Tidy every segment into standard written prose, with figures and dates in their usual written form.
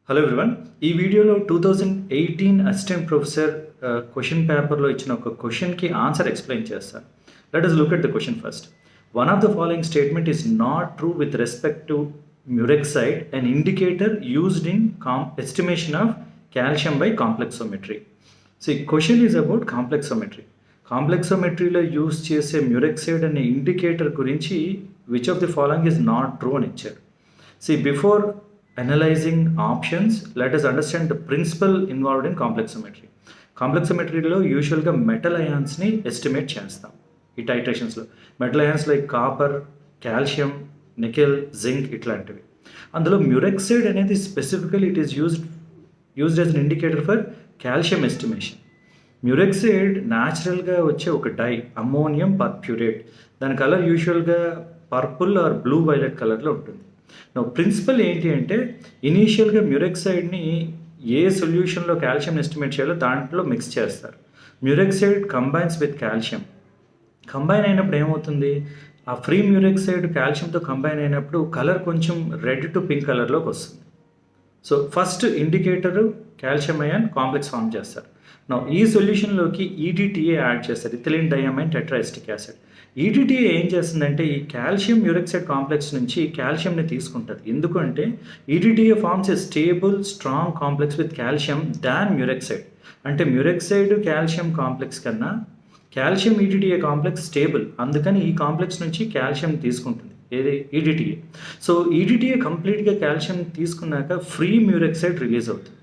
Hello everyone, ఈ వీడియోలో 2018 assistant professor question పేపర్లో ఇచ్చిన ఒక క్వశ్చన్కి ఆన్సర్ ఎక్స్ప్లెయిన్ చేస్తాను. Let us look at the question first. One of the following statement is not true with respect to Murexide, an indicator used in estimation of calcium by complexometry. See, question is about complexometry. Complexometryలో use చేసే Murexide అనే indicator గురించి which of the following is not true అని ఇచ్చారు. See, before analyzing options, let us understand the principle involved in complexometry. Complexometryలో యూజువల్గా metal అయాన్స్ని estimate చేస్తాం. ఈ టైట్రేషన్స్లో metal ions like copper, calcium, nickel, zinc ఇట్లాంటివి. అందులో మ్యూరెక్సైడ్ అనేది specifically it is used as an indicator for calcium estimation. Murexide న్యాచురల్గా వచ్చే ఒక డై, అమ్మోనియం పర్ప్యూరేట్. దాని కలర్ యూజువల్గా పర్పుల్ ఆర్ బ్లూ వైలెట్ కలర్లో ఉంటుంది. ప్రిన్సిపల్ ఏంటి అంటే ఇనీషియల్గా మ్యూరెక్సైడ్ని ఏ సొల్యూషన్లో కాల్షియం ఎస్టిమేట్ చేయాలో దాంట్లో మిక్స్ చేస్తారు. Murexide combines with calcium. Combine అయినప్పుడు ఏమవుతుంది, ఆ ఫ్రీ మ్యూరెక్సైడ్ కాల్షియంతో కంబైన్ అయినప్పుడు కలర్ కొంచెం రెడ్ టు పింక్ కలర్లోకి వస్తుంది. So first indicator calcium ion complex form చేస్తారు. ఈ సొల్యూషన్లోకి ఈడిటిఏ యాడ్ చేస్తారు, ethylene diamine tetraacetic acid. EDTA ఏం చేస్తుందంటే ఈ కాల్షియం మ్యూరెక్సైడ్ కాంప్లెక్స్ నుంచి కాల్షియంని తీసుకుంటుంది. ఎందుకంటే EDTA forms a stable strong complex with calcium than murexide. అంటే మ్యూరెక్సైడ్ కాల్షియం కాంప్లెక్స్ కన్నా కాల్షియం ఈడిటిఏ కాంప్లెక్స్ స్టేబుల్, అందుకని ఈ కాంప్లెక్స్ నుంచి కాల్షియం తీసుకుంటుంది ఏది ఈడిటిఏ. సో ఈడిటిఏ కంప్లీట్గా కాల్షియం తీసుకున్నాక ఫ్రీ మ్యూరెక్సైడ్ రిలీజ్ అవుతుంది.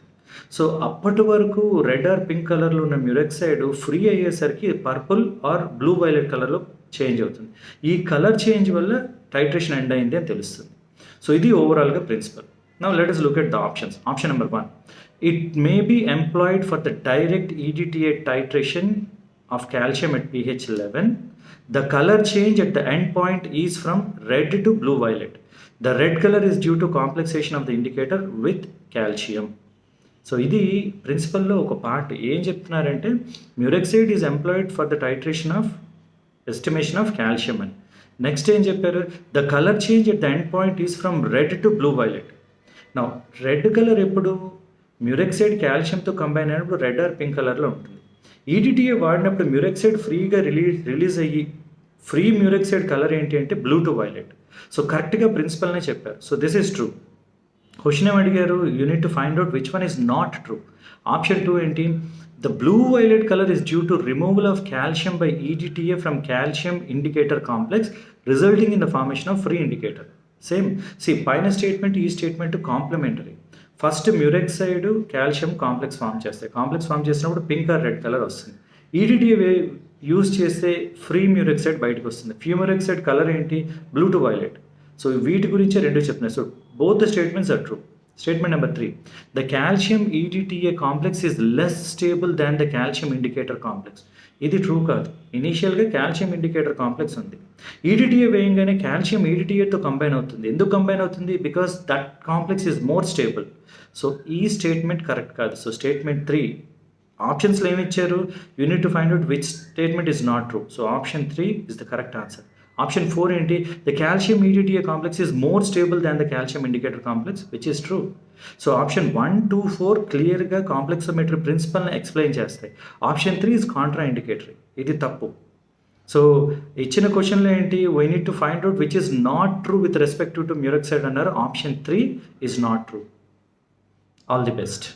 సో అప్పటి వరకు రెడ్ ఆర్ పింక్ కలర్లో ఉన్న మ్యూరెక్సైడ్ ఫ్రీ అయ్యేసరికి పర్పుల్ ఆర్ బ్లూ వైలెట్ కలర్లో చేంజ్ అవుతుంది. ఈ కలర్ చేంజ్ వల్ల టైట్రేషన్ ఎండ్ అయింది అని తెలుస్తుంది. సో ఇది ఓవరాల్గా principal. Now let us look at the options. Option number 1, it may be employed for the direct EDTA titration of calcium at pH 11. The color change at the end point is from red to blue violet. The red color is due to complexation of the indicator with calcium. So ఇది ప్రిన్సిపల్లో ఒక part. ఏం చెప్తున్నారంటే murexide is employed for the titration of estimation of calcium అని. Next ఏం చెప్పారు, the colour change at the end point is from red to blue violet. నా red colour ఎప్పుడు మ్యూరెక్సైడ్ కాల్షియంతో కంబైన్ అయినప్పుడు రెడ్ ఆర్ పింక్ కలర్లో ఉంటుంది. EDTA వాడినప్పుడు మ్యూరెక్సైడ్ ఫ్రీగా రిలీజ్ అయ్యి ఫ్రీ మ్యూరెక్సైడ్ కలర్ ఏంటి అంటే బ్లూ టు వైలెట్. సో కరెక్ట్గా ప్రిన్సిపల్నే చెప్పారు. So this is true. Question ఏం అడిగారు, you need to find out which one is not true. Option 2 ఏంటి, the blue violet colour is due to removal of calcium by EDTA from calcium indicator complex resulting in the formation of free indicator. Same పైన statement ఈ statement complementary. First murexide calcium complex form చేస్తాయి. Complex form చేసినప్పుడు pink or red colour వస్తుంది. EDTA use చేస్తే free మ్యూరెక్సైడ్ బయటకు వస్తుంది. Free మ్యూరెక్సైడ్ colour ఏంటి, blue to violet. So వీటి గురించే రెండు చెప్తున్నాయి. So both the statements are true. Statement number 3, the calcium EDTA complex is less stable than the calcium indicator complex. ఇది ట్రూ కాదు. ఇనీషియల్గా కాల్షియం ఇండికేటర్ కాంప్లెక్స్ ఉంది. ఈడిటిఏ వేయంగానే కాల్షియం ఈడిటిఏతో కంబైన్ అవుతుంది. ఎందుకు కంబైన్ అవుతుంది, because that complex is more stable. So ఈ statement correct కాదు. So statement 3 ఆప్షన్స్లో ఏమి ఇచ్చారు, you need to find out which statement is not true. So option 3 is the correct answer. Option 4 ఏంటి, the calcium EDTA complex is more stable than the calcium indicator complex which is true. So option 1, 2, 4 క్లియర్గా complexometry ప్రిన్సిపల్ని explain చేస్తాయి. Option 3 is contraindicatory, ఇది తప్పు. So ఇచ్చిన క్వశ్చన్లో ఏంటి, we need to find out which is not true with respect to murexide అన్నారు. Option 3 is not true. All the best.